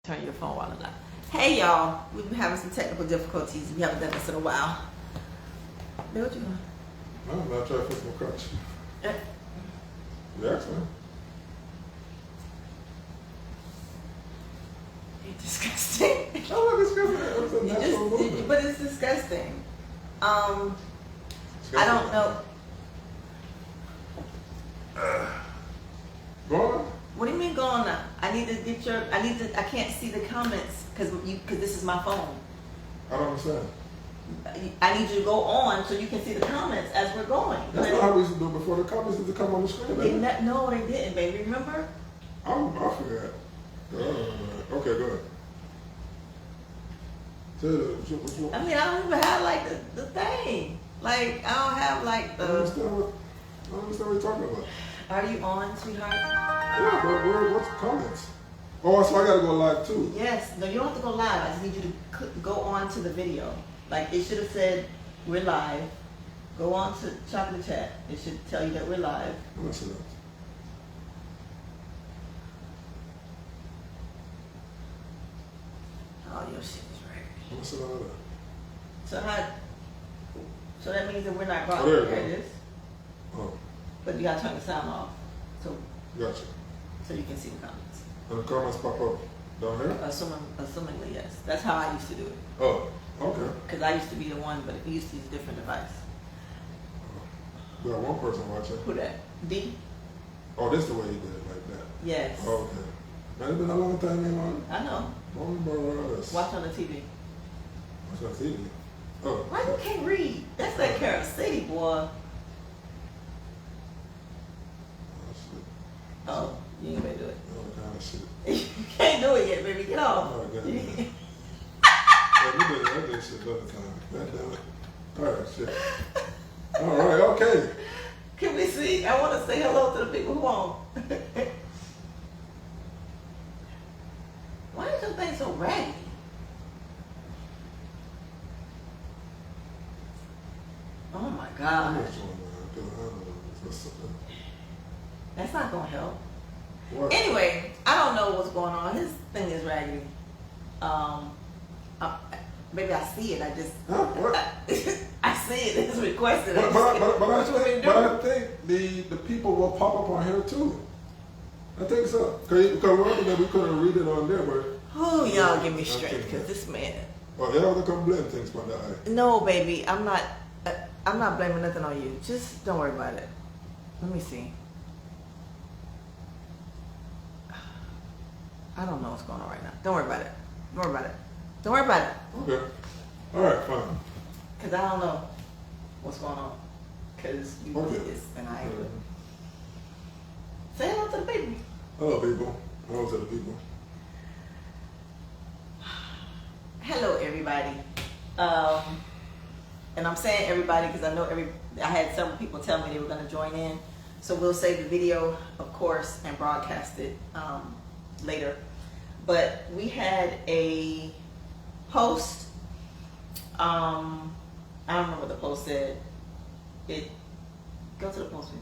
Turn your phone while I'm not. Hey y'all, we've been having some technical difficulties. We haven't done this in a while. Bill, what you doing? No, I'm not trying to fix my crutch. You asked me. You're disgusting. I'm not disgusting. It was a natural movement. But it's disgusting. I don't know. Go on. What do you mean go on now? I need to get your. I can't see the comments because this is my phone. I don't understand. I need you to go on so you can see the comments as we're going. That's not how we used to do it before. The comments used to come on the screen. No, they didn't, baby. Remember? I forgot. Okay, go ahead. I mean, I don't even have like the thing. Like, I don't have like the. I don't understand what you're talking about. Are you on, sweetheart? Yeah, but what's the comments? Oh, so I gotta go live too. Yes. No, you don't have to go live. I just need you to go on to the video. Like, it should have said, we're live. Go on to Chocolate Chat. It should tell you that we're live. Listen up. Oh, your shit is right. Listen up. So that means that we're not going. Oh, there It you is. Oh, But you gotta turn the sound off. gotcha. So you can see the comments. And the comments pop up down here? Assumingly, yes. That's how I used to do it. Oh, okay. Because I used to be the one, but we used to use a different device. We got one person watching. Who that? D? Oh, this is the way you did it, like that. Yes. Oh, okay. Man, it's been a long time, man. I know. Long about us. Watch on the TV. Watch on TV. Oh. Why you can't read? That's that Carol City, boy. Oh, you ain't gonna do it. All kind of shit. You can't do it yet, baby. Get off. Oh, God. Yeah, we did that shit another time. God damn it. All right, shit. All right, okay. Can we see? I want to say hello to the people who on. Why is your thing so raggedy? Oh my God. That's not gonna help. What? Anyway, I don't know what's going on. His thing is raggedy. Maybe I see it. I just. Huh? What? I see it. It's requested. But I I think the people will pop up on here too. I think so. Because remember that we couldn't read it on there, but. Oh, y'all give me strength because this man. Oh, they all come blame things from the eye. No, baby, I'm not blaming nothing on you. Just don't worry about it. Let me see. I don't know what's going on right now. Don't worry about it. Don't worry about it. Don't worry about it. Okay. All right, fine. Because I don't know what's going on. Because you Okay. did this and I ain't. Say hello to the people. Hello, people. Hello to the people. Hello, everybody. And I'm saying everybody because I know I had several people tell me they were going to join in. So we'll save the video, of course, and broadcast it later. But we had a post. I don't remember what the post said. Go to the post with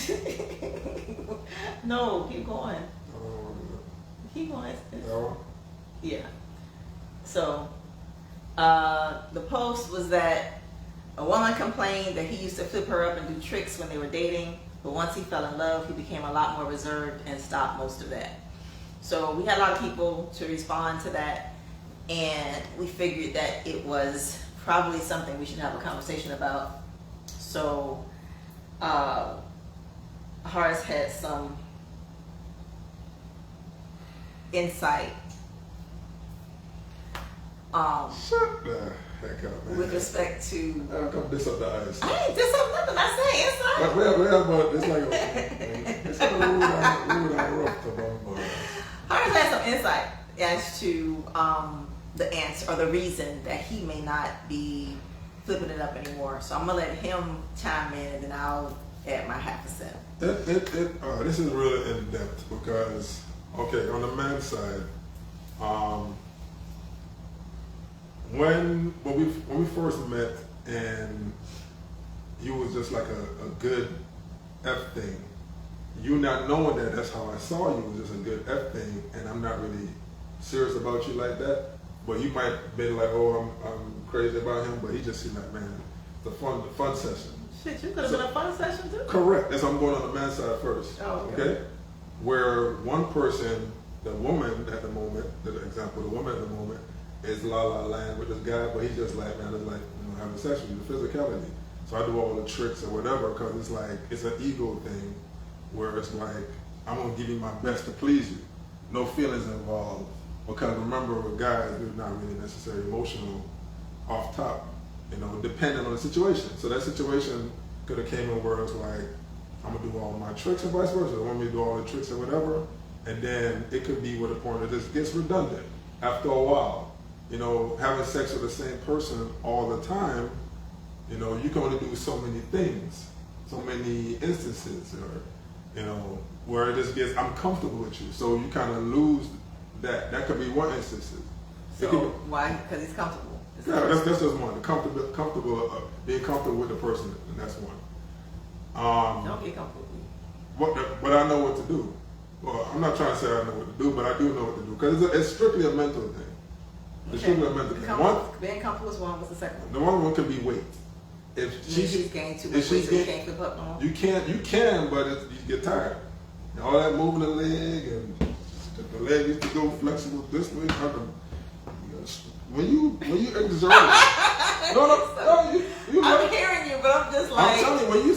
me. No, keep going. Keep going. Yeah. So, the post was that a woman complained that he used to flip her up and do tricks when they were dating, but once he fell in love, he became a lot more reserved and stopped most of that. So we had a lot of people to respond to that, and we figured that it was probably something we should have a conversation about. So, Horace had some insight Shut the heck up, man. with respect to. I'll come this up the ice. I ain't this up nothing. I say insight. But it's like it's a rule I wrote to Bombay. Horace had some insight as to the answer or the reason that he may not be flipping it up anymore. So I'm gonna let him chime in, and then I'll add my half%. This is really in depth because okay, on the man's side, when we first met and you was just like a good F thing, you not knowing that that's how I saw you was just a good F thing, and I'm not really serious about you like that. But you might be like, oh, I'm crazy about him, but he just seemed like, man, the fun session. Shit, you could have been a fun session too. Correct. That's why I'm going on the man's side first. Oh, okay. Where one person, the woman at the moment, the example, the woman at the moment is la la land with this guy, but he's just like, man, it's like, you know, having sex with you, the physicality. So I do all the tricks or whatever, because it's like, it's an ego thing where it's like, I'm going to give you my best to please you. No feelings involved. Because remember, with guys, we're not really necessarily emotional off top, you know, depending on the situation. So that situation could have came in where it's like, I'm going to do all my tricks and vice versa. They want me to do all the tricks or whatever. And then it could be with a point that just gets redundant after a while. You know, having sex with the same person all the time, you know, you can only do so many things, so many instances, or, you know, where it just gets, I'm comfortable with you. So you kind of lose that. That could be one instance. So why? Because he's comfortable. Yeah, that's just one. The being comfortable with the person, and that's one. Don't get comfortable. But I know what to do. Well, I'm not trying to say I know what to do, but I do know what to do, because it's strictly a mental thing. It's strictly a mental thing. Being comfortable is one. What's the second one? The one can be weight. If she's gained too much weight, so you can't flip up no more. You can, but you get tired. And all that moving the leg, and the leg needs to go flexible this way. When you exert it, no, you I'm hearing you, but I'm just like, I'm telling you, when you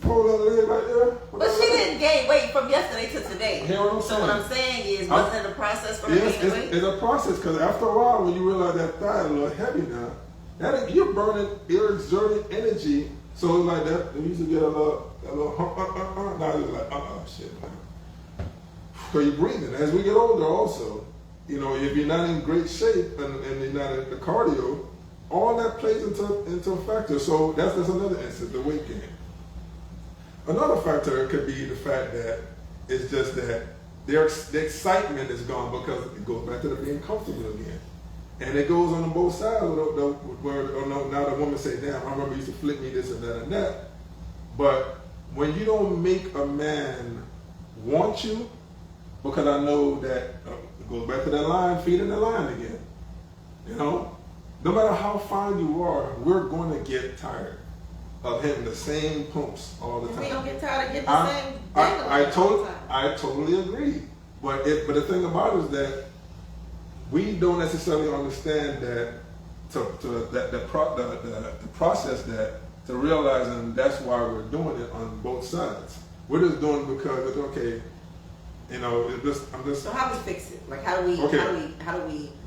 pull that leg right there. But she didn't gain weight from yesterday to today. Hear what I'm so saying? what I'm saying is, wasn't it a process for her yes, gaining weight? It's a process, because after a while, when you realize that thigh is a little heavy now, you're burning, you're exerting energy. So it's like that. We used to get a little now it's like shit, man. So you're breathing. As we get older, also, you know, if you're not in great shape and you're not at the cardio, all that plays into a factor. So that's another instance, the weight gain. Another factor could be the fact that it's just that the excitement is gone, because it goes back to the being comfortable again. And it goes on both sides where now the woman say, damn, I remember you used to flip me this and that and that. But when you don't make a man want you, because I know that it goes back to that line, feeding the line again. You know, no matter how fine you are, we're going to get tired of hitting the same pumps all the time. We don't get tired of getting the same I totally agree. But the thing about it is that we don't necessarily understand that the process that to realizing that's why we're doing it on both sides. We're just doing it because it's okay. You know, I'm just. So how do we fix it? Like how do we?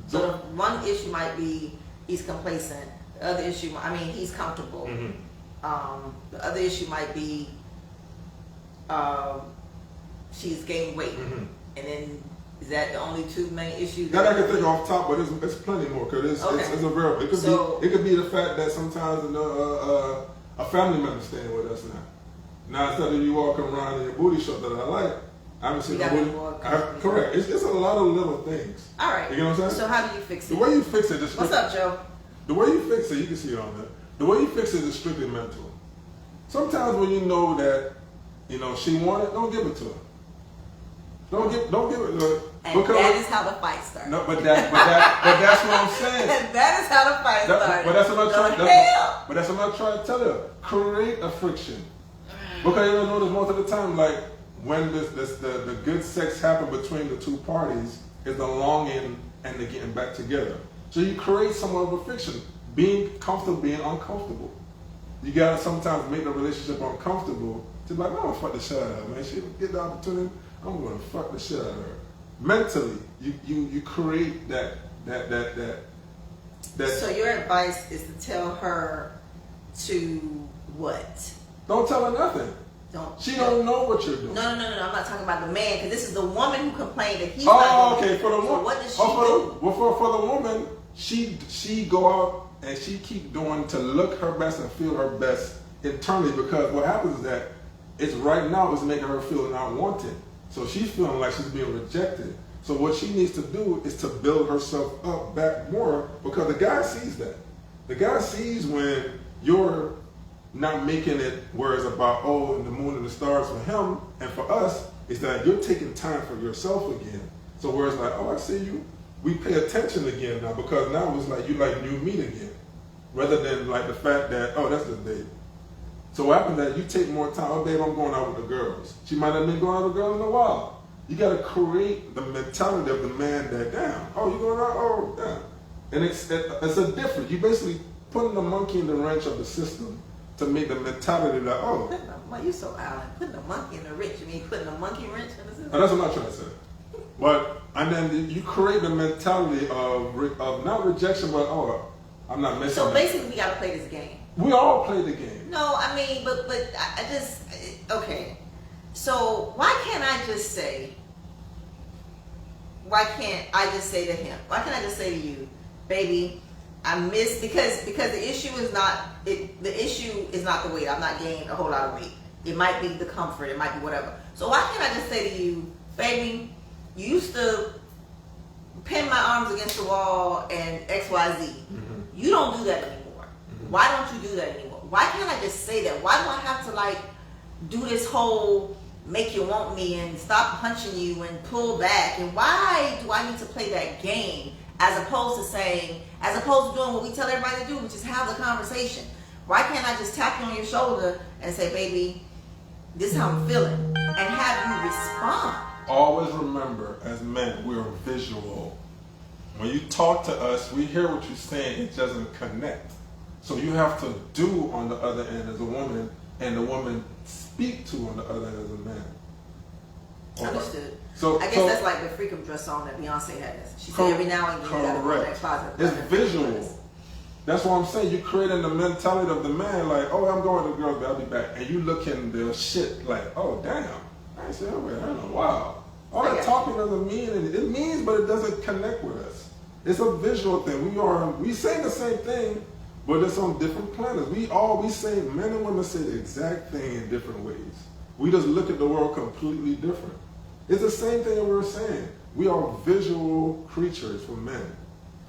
So the one issue might be he's complacent. The other issue, he's comfortable. Mm-hmm. The other issue might be she's gained weight, mm-hmm. and then is that the only two main issues? That I can think off top, but it's plenty more, because it's a variable. It could be the fact that sometimes a family member staying with us now. Now instead of you walking around in your booty short that I like, I'm saying correct. It's a lot of little things. All right. You know what I'm saying? So how do you fix it? The way you fix it is what's up, Joe? The way you fix it, you can see it on there. The way you fix it is strictly mental. Sometimes when you know that, you know, she wanted, don't give it to her. Don't give it to her. And that is how the fight started. No, but that's what I'm saying. And that is how the fight started. But that's what I'm trying to tell her. Create a friction. Because you notice most of the time, like when the good sex happen between the two parties, is the longing and the getting back together. So you create somewhat of a friction, being comfortable, being uncomfortable. You gotta sometimes make the relationship uncomfortable to be like, I'm gonna fuck the shit out of her, man. She get the opportunity, I'm gonna fuck the shit out of her. Mentally, you create that. So your advice is to tell her to what? Don't tell her nothing. She don't know what you're doing. No. I'm not talking about the man, because this is the woman who complained that he's not okay. For the woman, what does she do? Well, for the woman, she go out and she keep doing to look her best and feel her best internally, because what happens is that it's right now is making her feel not wanted. So she's feeling like she's being rejected. So what she needs to do is to build herself up back more, because the guy sees that. The guy sees when you're not making it where it's about, oh, the moon and the stars for him, and for us, is that you're taking time for yourself again. So where it's like, oh, I see you, we pay attention again now, because now it's like you like new meat again, rather than like the fact that, oh, that's the date. So what happens that you take more time, oh, babe, I'm going out with the girls. She might have been going out with a girl in a while. You got to create the mentality of the man that, damn, oh, you going out, oh, damn. And it's a difference. You basically putting the monkey in the wrench of the system to make the mentality that, oh. Why you so Alan? Putting the monkey in the wrench. You mean putting the monkey wrench in the system? That's what I'm trying to say. But, and then you create the mentality of not rejection, but, oh, I'm not missing. So basically we got to play this game. We all play the game. No, I mean, but I just, okay. So why can't I just say to him? Why can't I just say to you, baby, I miss, because the issue is not the weight. I'm not gaining a whole lot of weight. It might be the comfort. It might be whatever. So why can't I just say to you, baby, you used to pin my arms against the wall and XYZ. Mm-hmm. You don't do that anymore. Mm-hmm. Why don't you do that anymore? Why can't I just say that? Why do I have to like do this whole make you want me and stop punching you and pull back? And why do I need to play that game as opposed to doing what we tell everybody to do, which is have the conversation? Why can't I just tap you on your shoulder and say, baby, this is how I'm feeling, and have you respond? Always remember, as men, we are visual. When you talk to us, we hear what you're saying, it doesn't connect. So you have to do on the other end as a woman, and the woman speak to on the other end as a man. Understood. So I guess that's like the freakum dress on that Beyonce has. She said every now and then you gotta go in that closet. It's visual. That's what I'm saying. You're creating the mentality of the man, like, oh, I'm going to the girls, but I'll be back. And you looking the shit like, oh, damn. I ain't seen her in a while. All that talking doesn't mean anything. It means, but it doesn't connect with us. It's a visual thing. We say the same thing, but it's on different planets. We say, men and women say the exact thing in different ways. We just look at the world completely different. It's the same thing that we were saying. We are visual creatures for men.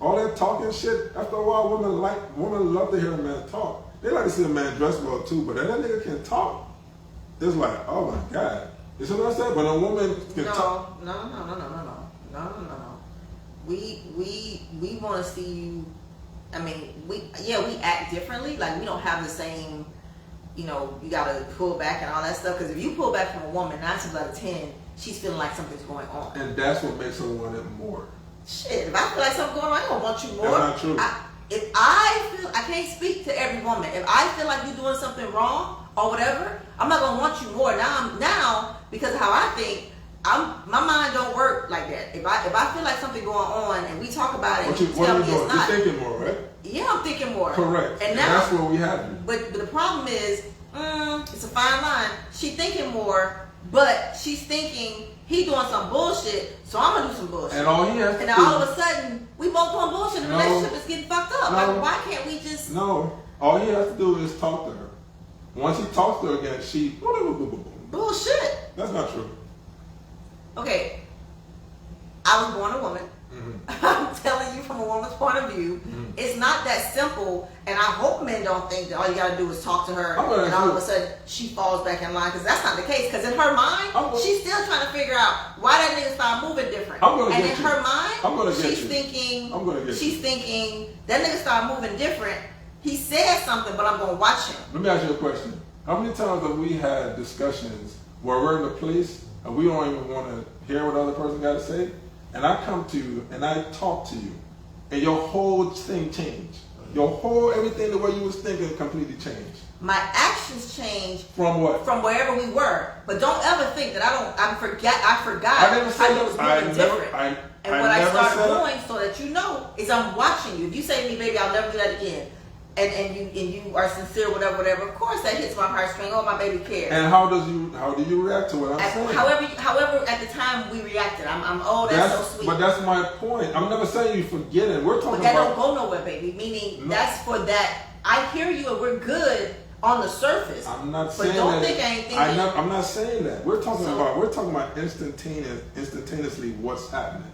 All that talking shit, after a while, women love to hear a man talk. They like to see a man dress well too, but if that nigga can talk, it's like, oh my God. You see what I said? But a woman can talk. No. We want to see you. I mean, we act differently. Like we don't have the same, you gotta pull back and all that stuff. Because if you pull back from a woman, 9 times out of 10, she's feeling like something's going on. And that's what makes her want it more. Shit, if I feel like something's going on, I don't want you more. That's not true. I can't speak to every woman. If I feel like you're doing something wrong or whatever, I'm not gonna want you more. Now because of how I think, my mind don't work like that. If I feel like something going on and we talk about it, and you tell me it's not. You're thinking more, right? Yeah, I'm thinking more. Correct. And now that's where we have you. But the problem is, it's a fine line. She thinking more, but she's thinking he doing some bullshit, so I'm gonna do some bullshit. And all he has to do, all of a sudden, we both doing bullshit, and the relationship is getting fucked up. Like, why can't we just? No, all he has to do is talk to her. Once he talks to her again, she bullshit. That's not true. Okay, I was born a woman. Mm-hmm. I'm telling you from a woman's point of view, mm-hmm. It's not that simple. And I hope men don't think that all you gotta do is talk to her, and all of a sudden she falls back in line. Because that's not the case. Because in her mind, she's still trying to figure out why that nigga started moving different. And in her mind, she's thinking that nigga started moving different. He said something, but I'm gonna watch him. Let me ask you a question. How many times have we had discussions where we're in a place and we don't even want to hear what the other person got to say? And I come to you and I talk to you, and your whole thing changed. Everything the way you was thinking completely changed. My actions changed from what? From wherever we were. But don't ever think that I forgot. I never said that. What I started doing, so that you know, is I'm watching you. If you say to me, baby, I'll never do that again, and you are sincere, whatever, of course that hits my heartstring. Oh, my baby cares. And how do you react to what I'm saying? However, at the time we reacted, that's so sweet. But that's my point. I'm never saying you forget it. We're talking about. But that don't go nowhere, baby. Meaning that's for that. I hear you, and we're good on the surface. I'm not saying that. But don't think I ain't thinking. I'm not saying that. We're talking about instantaneously what's happening.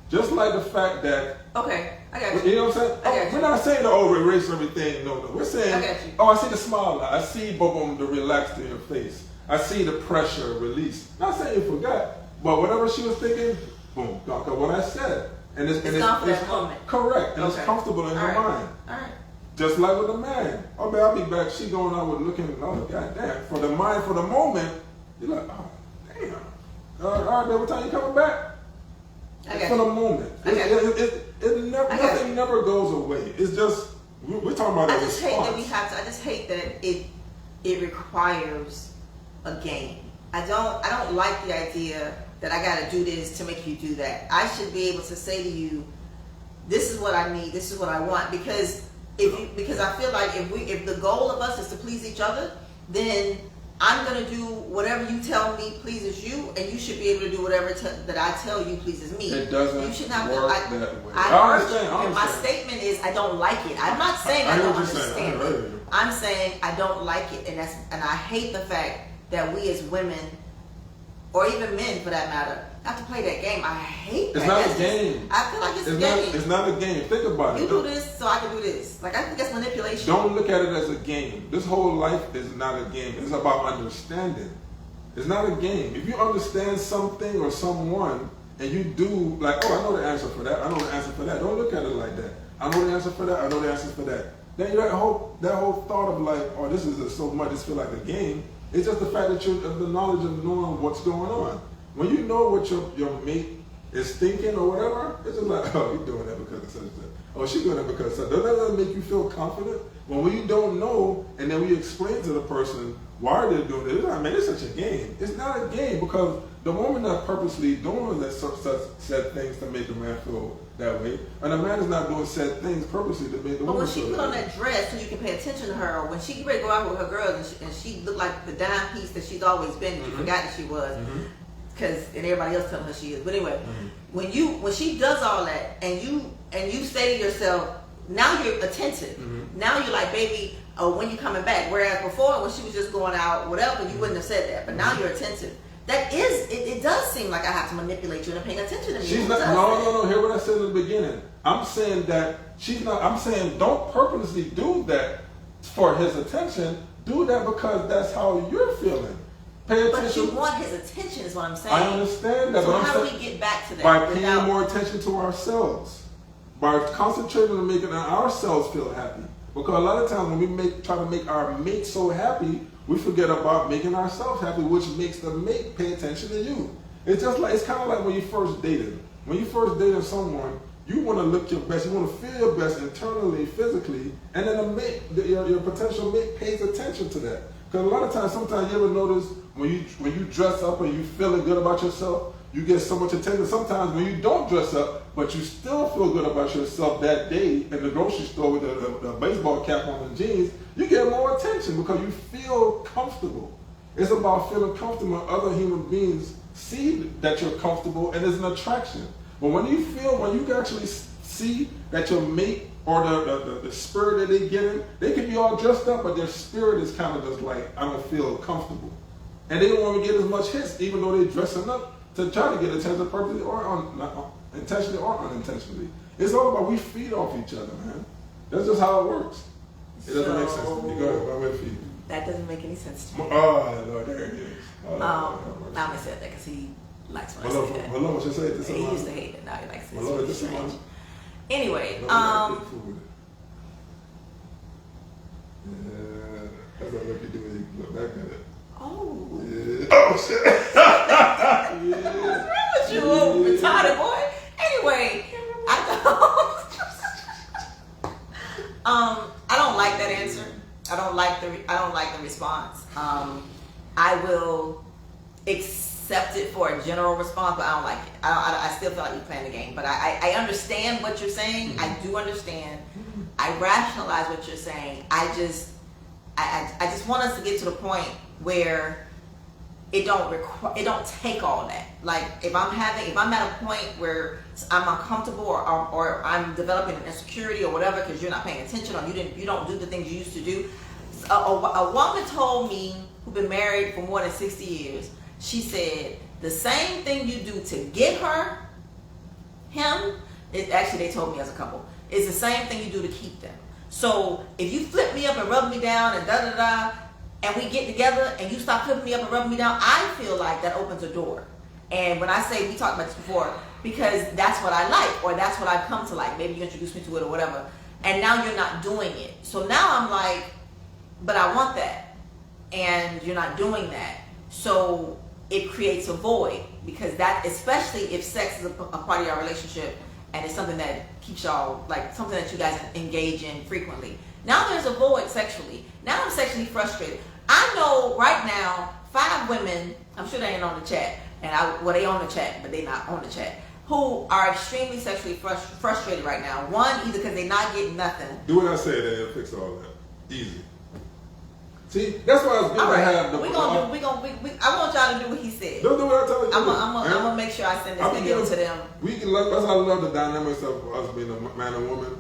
Just like the fact that. Okay, I got you. You know what I'm saying? I got you. We're not saying to erase everything. No. We're saying, I got you. I see the smile. I see boom, the relaxed in your face. I see the pressure release. Not saying you forgot, but whatever she was thinking, boom, got what I said. And it's gone for that moment. Correct. And okay. It's comfortable in her mind. All right. Just like with the man. Oh man, I'll be back. She going out with looking, oh goddamn. For the mind, for the moment, you're like, oh damn. All right, baby, what time you coming back? For the moment. Nothing never goes away. It's just we're talking about that response. I just hate that it requires a game. I don't like the idea that I gotta do this to make you do that. I should be able to say to you, this is what I need, this is what I want, because I feel like if the goal of us is to please each other, then I'm going to do whatever you tell me pleases you, and you should be able to do whatever that I tell you pleases me. It doesn't you should not work that way. I understand. And my statement is I don't like it. I'm not saying I don't understand it. I'm saying I don't like it, and I hate the fact that we as women, or even men for that matter, have to play that game. I hate that. It's not a game. I feel like it's a game. It's not a game. Think about it. You do this, so I can do this. Like, I think that's manipulation. Don't look at it as a game. This whole life is not a game. It's about understanding. It's not a game. If you understand something or someone, and you do, like, oh, I know the answer for that. I know the answer for that. Don't look at it like that. I know the answer for that. I know the answer for that. Then that whole thought of like, oh, this is so much. This feel like a game. It's just the fact that you have the knowledge of knowing what's going on. When you know what your mate is thinking or whatever, it's just like, oh, you're doing that because of such and such. Oh, she's doing that because of such. Doesn't that make you feel confident? When you don't know, and then we explain to the person why they're doing it, I mean, it's such a game. It's not a game because the woman not purposely doing such said things to make a man feel that way, and the man is not doing said things purposely to make the woman feel that way. But when she put on that dress so you can pay attention to her, or when she get ready to go out with her girls and she looked like the dime piece that she's always been, you forgot that she was. Because and everybody else telling her she is. But anyway, when she does all that and you say to yourself, now you're attentive. Now you're like, baby, oh, when you coming back? Whereas before, when she was just going out, whatever, you wouldn't have said that. But now you're attentive. That is, it does seem like I have to manipulate you into paying attention to me. She's not. No. Hear what I said in the beginning. I'm saying that she's not. I'm saying don't purposely do that for his attention. Do that because that's how you're feeling. Pay attention. But you want his attention is what I'm saying. I understand that. So but how do we get back to that? By paying more attention to ourselves. By concentrating on making ourselves feel happy. Because a lot of times when we try to make our mate so happy, we forget about making ourselves happy, which makes the mate pay attention to you. It's kind of like when you first dated. When you first dated someone, you want to look your best, you want to feel your best internally, physically, and then your potential mate pays attention to that. Because a lot of times, sometimes you ever notice when you dress up and you feeling good about yourself, you get so much attention. Sometimes when you don't dress up, but you still feel good about yourself that day in the grocery store with the baseball cap on and jeans, you get more attention because you feel comfortable. It's about feeling comfortable when other human beings see that you're comfortable and there's an attraction. But when you actually see that your mate or the spirit that they're getting, they can be all dressed up, but their spirit is kind of just like, I don't feel comfortable. And they don't want to get as much hits, even though they're dressing up to try to get attention purposely or intentionally or unintentionally. It's all about we feed off each other, man. That's just how it works. It doesn't make sense to me. Go ahead, I'm with you. That doesn't make any sense to me. Oh, Lord, there it is. I'm going to say that because he likes when I say that. Malone, what you say? He used to hate it. Now he likes it. Malone, it's really strange. Anyway, yeah, that's what you do when you look back at it. Oh. Yeah. Oh, shit. What's wrong with you, old retarded boy? Anyway, I don't like that answer. I don't like the response. I will accept it for a general response, but I don't like it. I still feel like you're playing the game. But I understand what you're saying. I do understand. I rationalize what you're saying. I just want us to get to the point where it don't take all that. Like if I'm at a point where I'm uncomfortable or I'm developing an insecurity or whatever because you're not paying attention or you don't do the things you used to do. A woman told me who's been married for more than 60 years. She said the same thing you do to get her, actually they told me as a couple, it's the same thing you do to keep them. So if you flip me up and rub me down and da-da-da, and we get together and you stop flipping me up and rubbing me down, I feel like that opens a door. And when I say, we talked about this before, because that's what I like, or that's what I've come to like. Maybe you introduced me to it or whatever. And now you're not doing it. So now I'm like, but I want that. And you're not doing that. So it creates a void, because that, especially if sex is a part of your relationship and it's something that keeps y'all, like something that you guys engage in frequently. Now there's a void sexually. Now I'm sexually frustrated. I know right now 5 women, I'm sure they ain't on the chat, they on the chat, but they not on the chat, who are extremely sexually frustrated right now. One, either because they're not getting nothing. Do what I say, then it'll fix all that. Easy. See, that's why it's good to have the. I want y'all to do what he said. Don't do what I tell you. I'm gonna make sure I send this video to them. That's why I love the dynamics of us being a man and woman.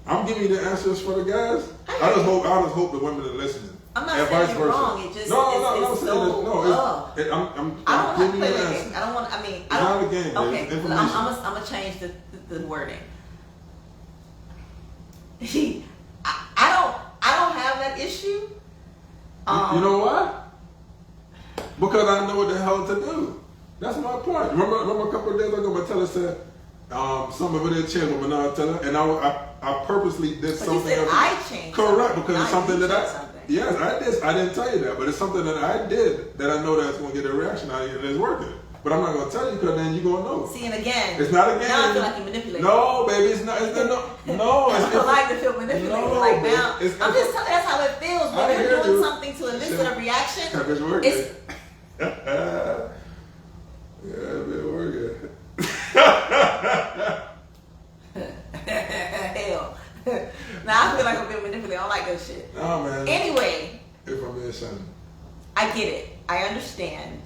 I'm giving you the answers for the guys. I just hope the women are listening. I'm not saying you're wrong. It just I'm giving you the answers. I don't want. I mean, it's not a game. Okay, it's information. I'm gonna change the wording. I don't have that issue. You know why? Because I know what the hell to do. That's my point. Remember a couple of days ago, Matella said some of it had changed with Manatella, and I purposely did something. But you said I changed. Correct, because it's something that yes, I did. I didn't tell you that, but it's something that I did that I know that's going to get a reaction out of you, and it's working. But I'm not going to tell you, because then you're going to know. See, and again, it's not a game. Now I feel like you're manipulating. No, baby, it's not. No. I don't like to feel manipulated. No, like now, I'm just telling you, that's how it feels when you're doing something to elicit a reaction. It's working. Yeah, it's been working. Hell. Now I feel like I'm being manipulated. I don't like that shit. No, man. Anyway. If I'm being son. I get it. I understand.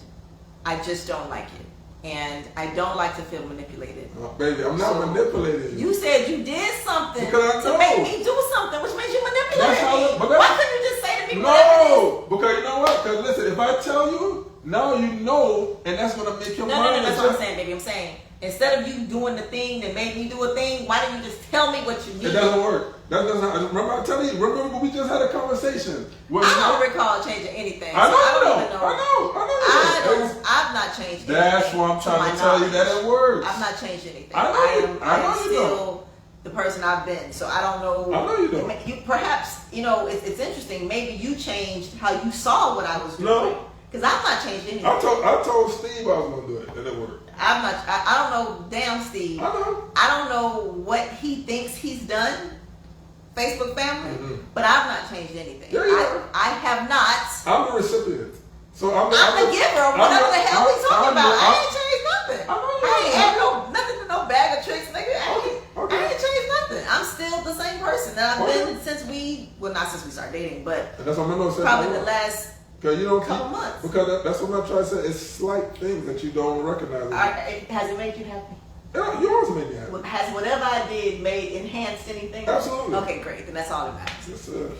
I just don't like it. And I don't like to feel manipulated. Oh, baby, I'm not manipulating you. You said you did something to make me do something, which means you manipulated me. Why couldn't you just say to me no, because you know what? Because listen, if I tell you, now you know, and that's going to make your mind. No, that's what I'm saying, baby. I'm saying, instead of you doing the thing that made me do a thing, why don't you just tell me what you need? It doesn't work. That doesn't. Remember, I tell you. Remember, we just had a conversation. I don't recall changing anything. I know. I've not changed anything. That's why I'm trying to tell you that it works. I've not changed anything. I am still the person I've been. So I don't know. I know you don't. You perhaps, it's interesting. Maybe you changed how you saw what I was doing. No. Because I've not changed anything. I told Steve I was going to do it, and it worked. I don't know. Damn, Steve. I know. I don't know what he thinks he's done. Facebook family, but I've not changed anything. Yeah, I have not. I'm the recipient. So I'm the giver. Whatever the hell we talking about. I ain't changed nothing. I ain't add nothing to no bag of tricks, nigga. I ain't changed nothing. I'm still the same person that I've been since not since we started dating, but that's what I'm probably the last couple months. Because that's what I'm trying to say. It's slight things that you don't recognize. Has it made you happy? Yeah, you always made me happy. Has whatever I did enhanced anything? Absolutely. Okay, great. Then that's all that matters. Yes, sir.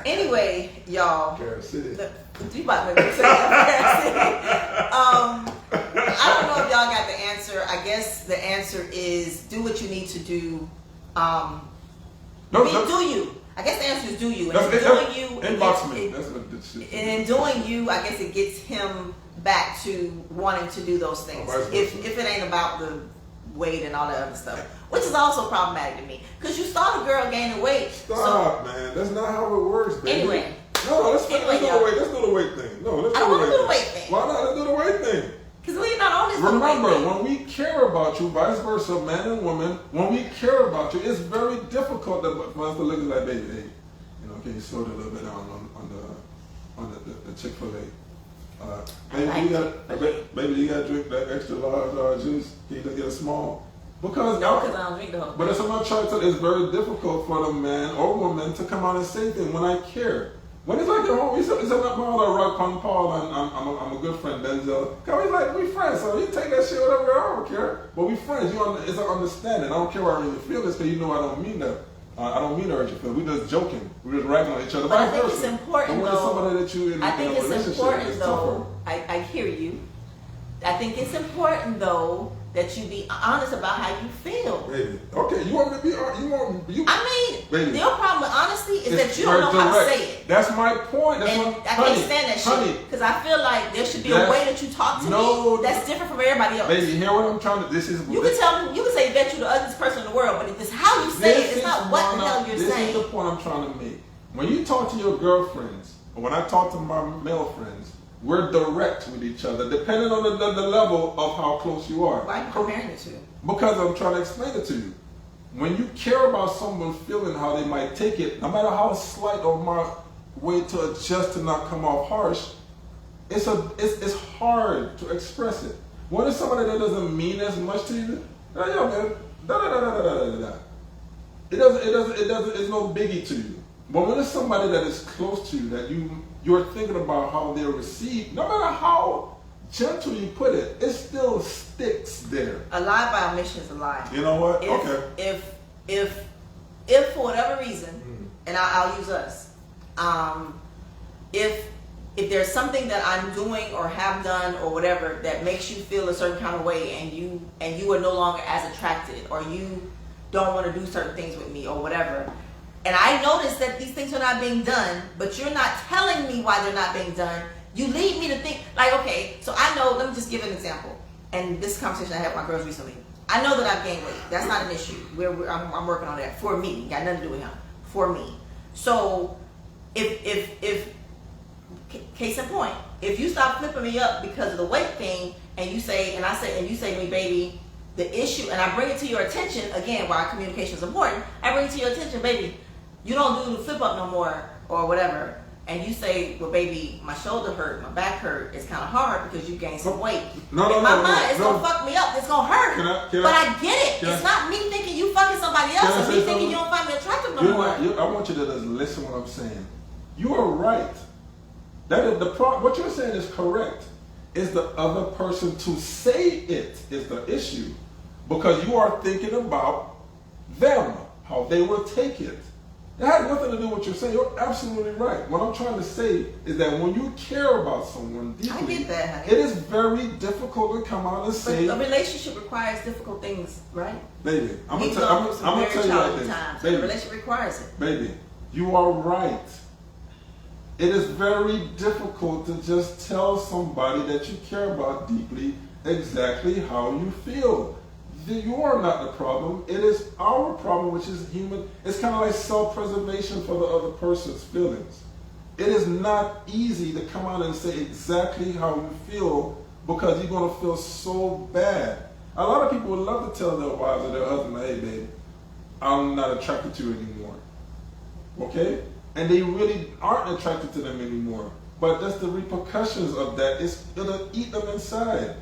Anyway, y'all. Carrot City. You about to make me say Carrot City. I don't know if y'all got the answer. I guess the answer is do what you need to do. Do you. I guess the answer is do you. And inbox me. That's what this shit. And in doing you, I guess it gets him back to wanting to do those things. If it ain't about the weight and all that other stuff, which is also problematic to me, because you start a girl gaining weight. Stop, man. That's not how it works, baby. Anyway. No, let's do the weight thing. No, let's do the weight thing. I don't want to do the weight thing. Why not? Let's do the weight thing. Because we're not on this. Remember, when we care about you, vice versa, man and woman, when we care about you, it's very difficult for us to look at like, baby, hey, can you slow it a little bit down on the Chick-fil-A? Maybe you got to drink that extra large juice. Can you just get a small? Because I don't drink the whole thing. But I'm trying to tell you, it's very difficult for the man or woman to come out and say things when I care. When it's like your home, he's not right on Paul, and I'm a good friend, Denzel. Cause he's like, we friends, so you take that shit whatever, I don't care. But we friends, it's an understanding. I don't care why I really feel this, because I don't mean that. I don't mean to hurt your feelings. We're just joking. We're just ragging on each other. But I think it's important, though. I think it's important, though. I hear you. I think it's important, though, that you be honest about how you feel. Baby, okay, you want me to be? Baby, your problem with honesty is that you don't know how to say it. That's my point. That's and I can't stand that shit because I feel like there should be a way that you talk to me that's different from everybody else. Baby, hear what I'm trying to. You can tell me. You can say that you're the ugliest person in the world, but it's how you say it. It's not what the hell you're saying. This is the point I'm trying to make. When you talk to your girlfriends, or when I talk to my male friends, we're direct with each other, depending on the level of how close you are. Why are you comparing it to? Because I'm trying to explain it to you. When you care about someone feeling how they might take it, no matter how slight or my way to adjust to not come off harsh, it's hard to express it. When it's somebody that doesn't mean as much to you, yo man, it's no biggie to you. But when it's somebody that is close to you, that you're thinking about how they're received, no matter how gentle you put it, it still sticks there. A lie by omission is a lie. You know what? If for whatever reason, and I'll use us, if there's something that I'm doing or have done or whatever that makes you feel a certain kind of way, and you are no longer as attracted, or you don't want to do certain things with me or whatever, and I notice that these things are not being done, but you're not telling me why they're not being done, you lead me to think, like, okay, so I know, let me just give an example. And this conversation I had with my girls recently. I know that I've gained weight. That's not an issue. I'm working on that for me. Got nothing to do with him. For me. So, if case in point, if you stop flipping me up because of the weight thing, and you say to me, baby, the issue, and I bring it to your attention, again, why communication is important, I bring it to your attention, baby, you don't do the flip up no more, or whatever, and you say, well, baby, my shoulder hurt, my back hurt, it's kind of hard because you gained some weight. In my mind, it's going to fuck me up, it's going to hurt. But I get it. It's not me thinking you fucking somebody else, it's me thinking you don't find me attractive no more. I want you to just listen to what I'm saying. You are right. That is what you're saying is correct. It's the other person to say it is the issue. Because you are thinking about them, how they will take it. It has nothing to do with what you're saying. You're absolutely right. What I'm trying to say is that when you care about someone deeply, I get that, honey. It is very difficult to come out and say. But a relationship requires difficult things, right? Baby, I'm going to tell you like this. Baby, a relationship requires it. Baby, you are right. It is very difficult to just tell somebody that you care about deeply exactly how you feel. You are not the problem. It is our problem, which is human. It's kind of like self-preservation for the other person's feelings. It is not easy to come out and say exactly how you feel because you're going to feel so bad. A lot of people would love to tell their wives or their husband, hey, babe, I'm not attracted to you anymore. Okay? And they really aren't attracted to them anymore. But that's the repercussions of that. It'll eat them inside.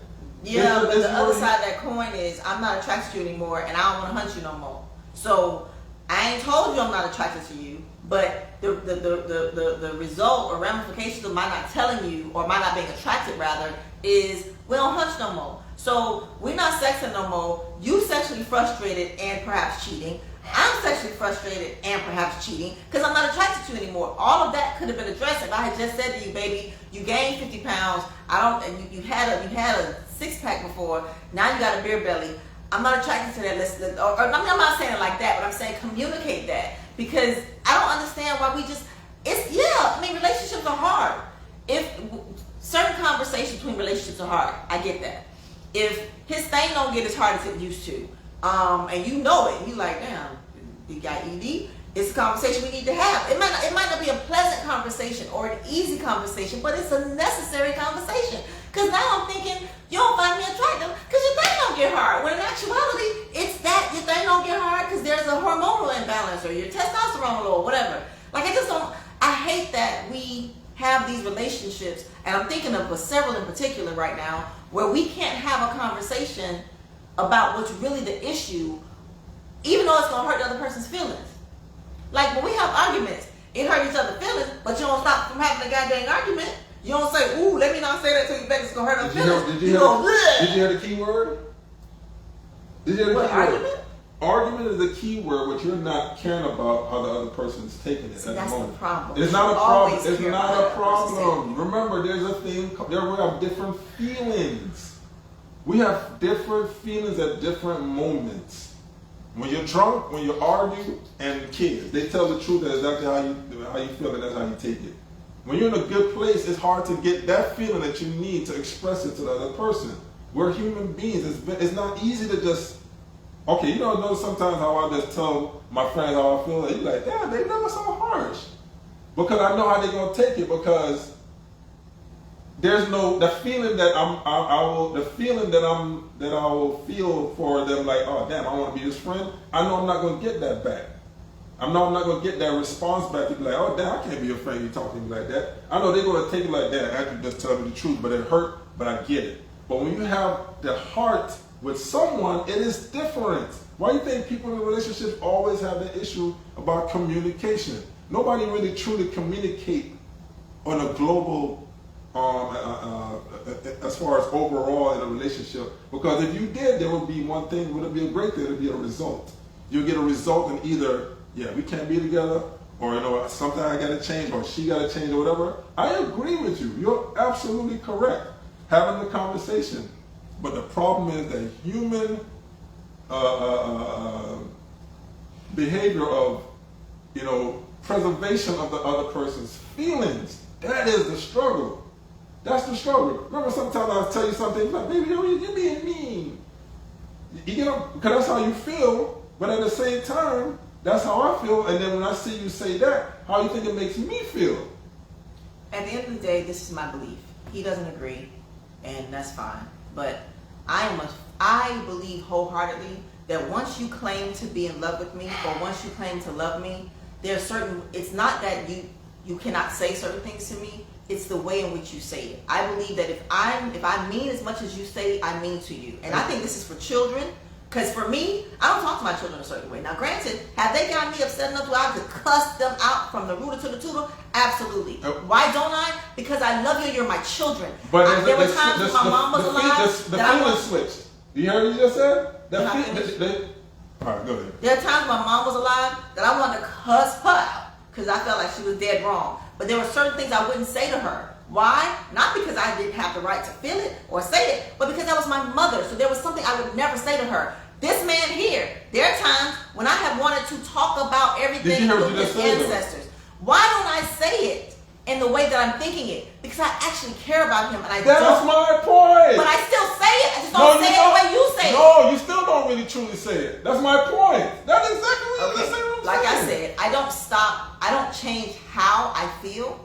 Yeah, but the other side of that coin is I'm not attracted to you anymore, and I don't want to hunt you no more. So I ain't told you I'm not attracted to you, but the result or ramifications of my not telling you, or my not being attracted rather, is we don't hunt no more. So we're not sexing no more. You sexually frustrated and perhaps cheating. I'm sexually frustrated and perhaps cheating because I'm not attracted to you anymore. All of that could have been addressed if I had just said to you, baby, you gained 50 pounds. You had a six-pack before. Now you got a beer belly. I'm not attracted to that. I'm not saying it like that, but I'm saying communicate that, because I don't understand why relationships are hard. If certain conversations between relationships are hard, I get that. If his thing don't get as hard as it used to, and you know it, and you like, damn, you got ED. It's a conversation we need to have. It might not be a pleasant conversation or an easy conversation, but it's a necessary conversation. Because now I'm thinking, you don't find me attractive because your thing don't get hard. When in actuality, it's that your thing don't get hard because there's a hormonal imbalance or your testosterone low or whatever. Like, I hate that we have these relationships, and I'm thinking of several in particular right now, where we can't have a conversation about what's really the issue, even though it's going to hurt the other person's feelings. Like, when we have arguments, it hurts each other's feelings, but you don't stop from having a goddamn argument. You don't say, ooh, let me not say that to you, it's going to hurt her feelings. Did you hear the key word? Did you hear the key argument? word? Argument is the key word, but you're not caring about how the other person is taking it at the moment. The problem. It's not a problem. It's not a problem. Remember, there's a thing, we have different feelings. We have different feelings at different moments. When you're drunk, when you argue, and kids, they tell the truth. That's exactly how you feel, and that's how you take it. When you're in a good place, it's hard to get that feeling that you need to express it to the other person. We're human beings. It's not easy to just, okay, you don't know sometimes how I just tell my friends how I feel. They're like, damn, they never so harsh. Because I know how they're going to take it, because there's no, the feeling that I will feel for them, like, oh damn, I want to be his friend. I know I'm not going to get that back. I know I'm not going to get that response back to be like, oh damn, I can't be your friend. You talk to me like that. I know they're going to take it like that. Actually, just tell me the truth, but it hurt. But I get it. But when you have the heart with someone, it is different. Why do you think people in relationships always have the issue about communication? Nobody really truly communicate on a global, as far as overall in a relationship. Because if you did, there would be one thing, would it be a great thing, it would be a result. You'll get a result in either, yeah, we can't be together, or, you know, something I got to change, or she got to change, or whatever. I agree with you. You're absolutely correct. Having the conversation. But the problem is that human behavior of, you know, preservation of the other person's feelings. That is the struggle. That's the struggle. Remember, sometimes I'll tell you something, like, baby, you're being mean. You know, because that's how you feel, but at the same time, that's how I feel, and then when I see you say that, how you think it makes me feel? At the end of the day, this is my belief. He doesn't agree, and that's fine. But I believe wholeheartedly that once you claim to be in love with me, or once you claim to love me, there's certain, it's not that you cannot say certain things to me, it's the way in which you say it. I believe that if I mean as much as you say I mean to you, and I think this is for children, because for me, I don't talk to my children a certain way. Now granted, have they got me upset enough to I could cuss them out from the rooter to the tutor? Absolutely. Why don't I? Because I love you, you're my children. But there were times when my mom was alive. The feeling switched. You heard what you just said? All right, go ahead. There are times my mom was alive that I wanted to cuss her out because I felt like she was dead wrong. But there were certain things I wouldn't say to her. Why? Not because I didn't have the right to feel it or say it, but because that was my mother. So there was something I would never say to her. This man here, there are times when I have wanted to talk about everything with his ancestors. Why don't I say it in the way that I'm thinking it? Because I actually care about him, and I don't. That's my point. But I still say it. I just don't say it the way you say it. No, you still don't really truly say it. That's my point. That's exactly what I'm saying. Like I said, I don't stop. I don't change how I feel.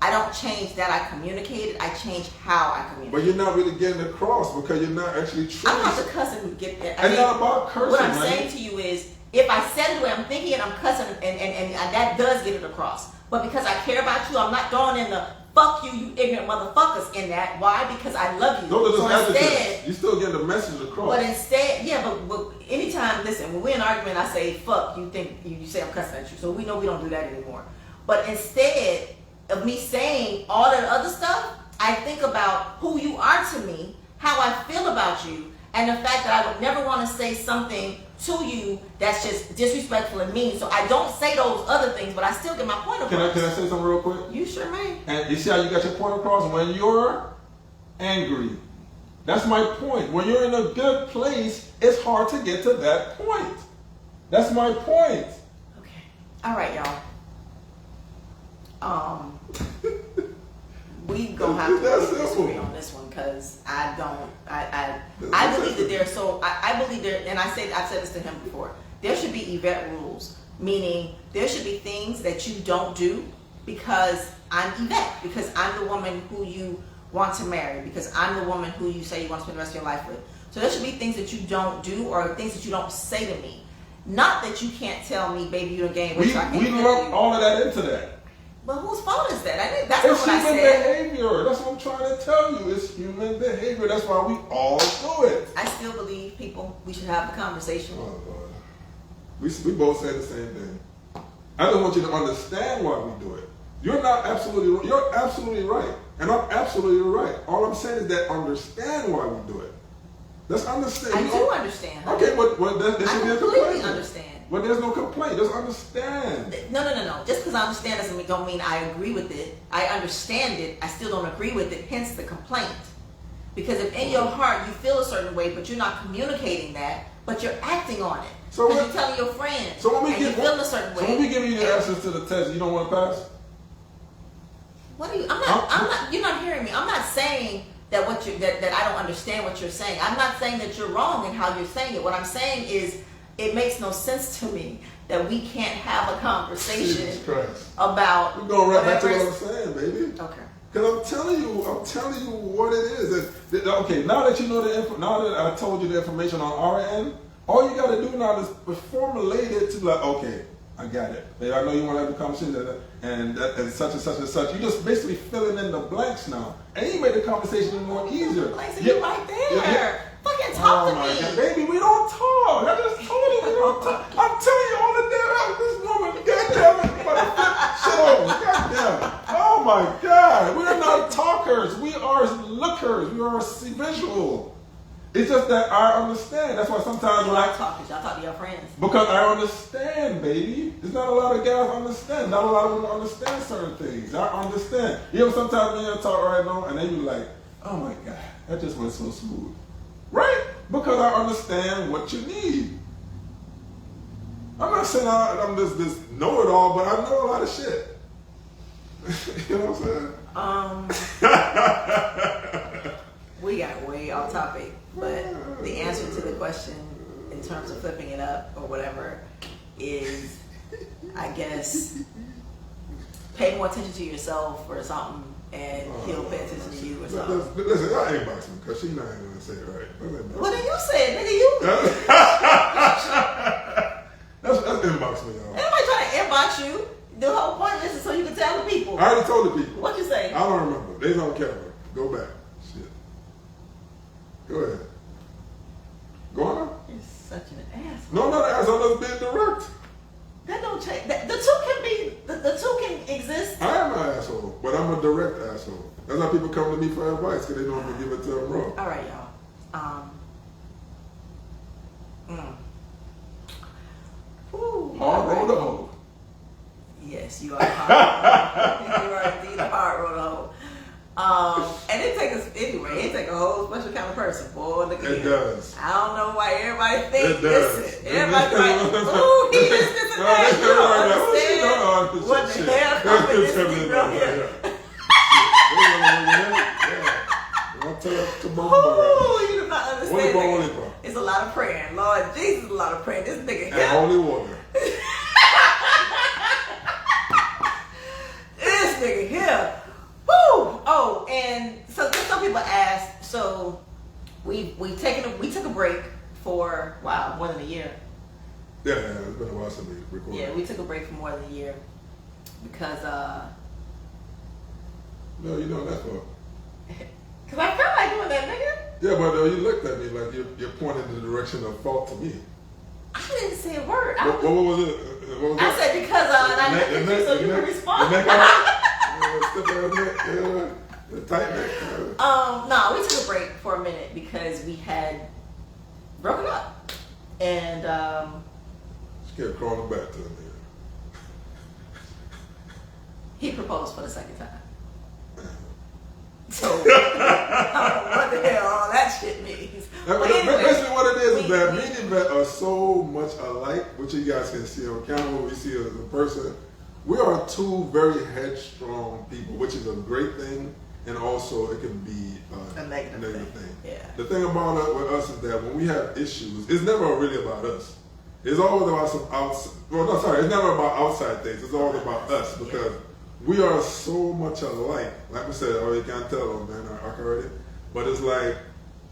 I don't change that I communicated. I change how I communicate. But you're not really getting across because you're not actually truly. I'm not the cussing who get there. It's not about cursing. What I'm saying to you is, if I said it the way I'm thinking it, I'm cussing, and that does get it across. But because I care about you, I'm not throwing in the fuck you, you ignorant motherfuckers in that. Why? Because I love you. Those are so instead, you still get the message across. But instead, yeah, but anytime, listen, when we're in an argument, I say fuck, you think you say I'm cussing at you. So we know we don't do that anymore. But instead of me saying all that other stuff, I think about who you are to me, how I feel about you, and the fact that I would never want to say something to you that's just disrespectful and mean. So I don't say those other things, but I still get my point across. Can I say something real quick? You sure may. And you see how you got your point across? When you're angry, that's my point. When you're in a good place, it's hard to get to that point. That's my point. Okay. All right, y'all. We gonna have to disagree on this one because I believe that there's I believe there, and I've said this to him before. There should be Yvette rules, meaning there should be things that you don't do because I'm Yvette, because I'm the woman who you want to marry, because I'm the woman who you say you want to spend the rest of your life with. So there should be things that you don't do or things that you don't say to me. Not that you can't tell me, baby, you're a game. We lump all of that into that. But whose fault is that? That's it's not what I said. It's human behavior. That's what I'm trying to tell you. It's human behavior. That's why we all do it. I still believe, people, we should have the conversation. Oh, Lord. We both say the same thing. I just want you to understand why we do it. You're absolutely right. And I'm absolutely right. All I'm saying is that understand why we do it. Let's understand. I do understand. Okay, but there should be a complaint. I completely understand. But there's no complaint. Just understand. No. Just because I understand don't mean I agree with it. I understand it. I still don't agree with it. Hence the complaint. Because if in your heart you feel a certain way, but you're not communicating that, but you're acting on it. So you're telling your friends, and you feel a certain way. So when we give you the answers to the test, you don't want to pass? What are you? I'm not. You're not hearing me. I'm not saying that that I don't understand what you're saying. I'm not saying that you're wrong in how you're saying it. What I'm saying is, it makes no sense to me that we can't have a conversation about. We're going right back to what I'm saying, baby. Okay. Because I'm telling you what it is. Okay, now that you know now that I told you the information on our end, all you got to do now is formulate it to like, okay, I got it. I know you want to have the conversation and such and such and such. You just basically filling in the blanks now, and you made the conversation more easier. You're right there. Fucking talk to me. God, baby, we don't talk. I just told you we don't talk. I'm telling you all the damn out this woman. Goddamn it, you better flip shit over. Goddamn. Oh my God, we are not talkers. We are lookers. We are visual. It's just that I understand. That's why sometimes when I talk, y'all talk to your friends. Because I understand, baby. There's not a lot of guys understand. Not a lot of them understand certain things. I understand. You know, sometimes when you talk right now, and then you're like, oh my God, that just went so smooth. Right? Because I understand what you need. I'm not saying I'm this know-it-all, but I know a lot of shit. You know what I'm saying? We got way off topic, but the answer to the question in terms of flipping it up or whatever is, I guess, pay more attention to yourself or something, and he'll pay attention to you or something. Listen, y'all inbox me because she's not even going to say it right. What did you say, nigga? You. That's inbox me, y'all. Nobody trying to inbox you. The whole point is so you can tell the people. I already told the people. What you say? I don't remember. They's on camera. Go back. Shit. Go ahead. Go on. You're such an asshole. No, I'm not an asshole. I'm just being direct. That don't change. The two can be. The two can exist. I am an asshole, but I'm a direct asshole. That's how people come to me for advice because they know I'm gonna give it to them raw. All right, y'all. Ooh, hard road to hoe. Yes, you are hard. You are indeed a hard road to hoe. And it take a whole special kind of person, boy. Look at it does. I don't know why everybody thinks this. Everybody's like, ooh, he is this and that. You don't understand what the hell comes with this girl here. Ooh, you do not understand. It's a lot of praying. Lord Jesus, a lot of praying. This nigga here. And holy water. This nigga here. Woo! Oh, and so some people ask. So we took a break for more than a year. Yeah, it's been a while since we recorded. Yeah, we took a break for more than a year because No, you know that for. Cause I felt like doing that, nigga. Yeah, but you looked at me like you're pointing in the direction of fault to me. I didn't say a word. What was it? I said because I looked at you so you could respond. The tight neck. No, we took a break for a minute because we had broken up, and she kept crawling back to me. He proposed for the second time. So, I don't know what the hell all that shit means. Basically what it is that me and Yvette are so much alike, which you guys can see on camera, we see as a person. We are two very headstrong people, which is a great thing, and also it can be a negative thing. Yeah. The thing about it with us is that when we have issues, it's never really about us. It's always about some outside, it's never about outside things. It's always about us because we are so much alike. Like I said, you can't tell them, man, I heard it. But it's like,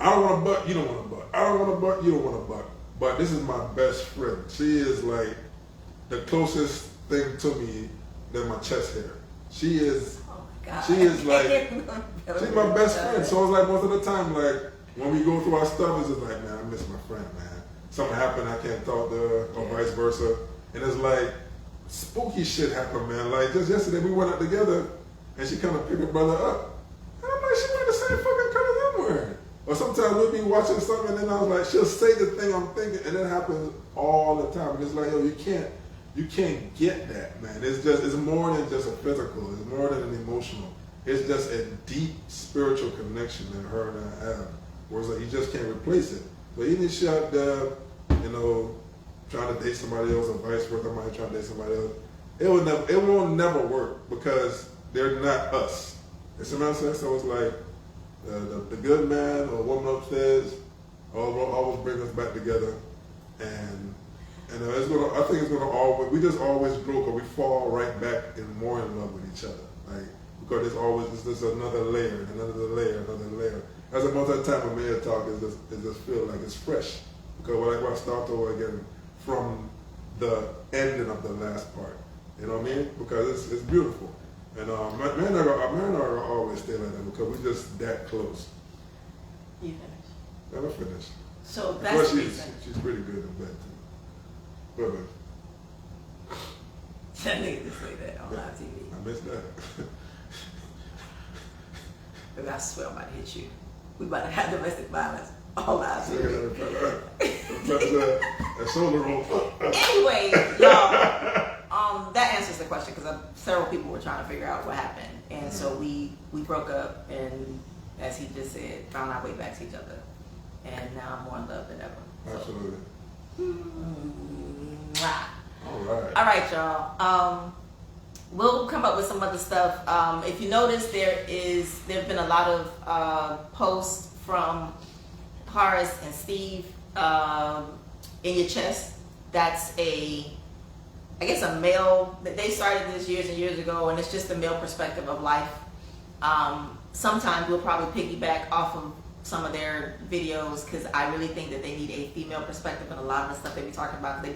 I don't want to butt, you don't want to butt. I don't want to butt, you don't want to butt. But this is my best friend. She is like the closest thing to me than my chest hair. She is, she is like, she's my best friend. So it's like most of the time, like when we go through our stuff, it's just like, man, I miss my friend, man. Something happened, I can't talk to her, or vice versa. And it's like, spooky shit happened, man. Like just yesterday, we went out together, and she kind of picked her brother up. And I'm like, she wearing the same fucking colors I'm wearing. Or sometimes we'll be watching something, and then I was like, she'll say the thing I'm thinking, and it happens all the time. And it's like, yo, you can't get that, man. It's more than just a physical. It's more than an emotional. it's just a deep spiritual connection that her and I have. Whereas like you just can't replace it. But even if she out there, you know, trying to date somebody else or vice versa, I might try to date somebody else, it won't never work because they're not us. You see what I'm saying? So it's like the good man or woman upstairs always bring us back together, and it's gonna. I think it's gonna always. We just always grow because we fall right back and more in love with each other, like because there's just another layer, another layer, another layer. As a most of the time when men talk, it just feel like it's fresh because when I start over again from the ending of the last part, you know what I mean? Because it's beautiful, and men are always stay like that because we're just that close. You finished? Never finished. So that's the reason. She's pretty good in bed too. Go ahead. I need to say that on live TV. I missed that. But I swear I'm about to hit you. We about to have domestic violence on live TV. Anyway, y'all, that answers the question because several people were trying to figure out what happened, and so we broke up, and as he just said, found our way back to each other, and now I'm more in love than ever. Absolutely. All right, y'all. We'll come up with some other stuff. If you notice, there've been a lot of posts from Horace and Steve in your chest. That's I guess a male. They started this years and years ago, and it's just a male perspective of life. Sometimes we'll probably piggyback off of some of their videos because I really think that they need a female perspective in a lot of the stuff they be talking about. They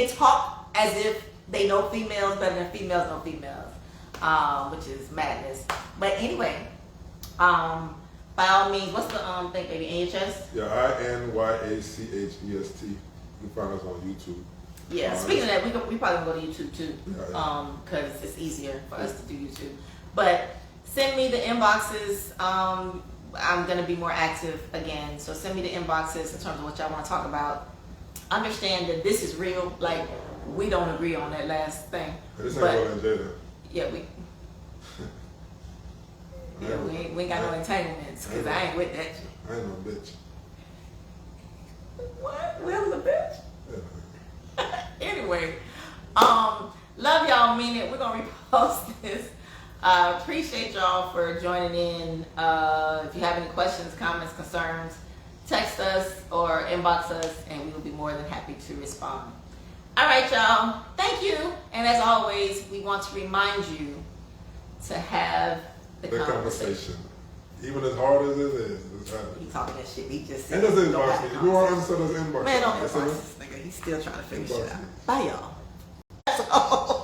talk as if they know females better than females know females, which is madness. But anyway, by all means, what's the thing, baby? NHS? Yeah, INYACHEST. You can find us on YouTube. Yeah. Speaking of that, we probably gonna go to YouTube too, yeah. Because it's easier for us to do YouTube. But send me the inboxes. I'm gonna be more active again, so send me the inboxes in terms of what y'all want to talk about. Understand that this is real. Like, we don't agree on that last thing. This ain't going to jail. Yeah, we ain't got no entanglements because I ain't with that. I ain't no bitch. What? Will's a bitch? Yeah. Anyway, love y'all, mean it. We're gonna repost this. Appreciate y'all for joining in. If you have any questions, comments, concerns, text us or inbox us, and we will be more than happy to respond. All right, y'all. Thank you. And as always, we want to remind you to have the conversation. Even as hard as it is, it's happening. He talking that shit. He just said. And just inbox me. If you want to understand us, inbox me. Man, don't inbox this nigga. He's still trying to figure shit out. Bye, y'all. That's all.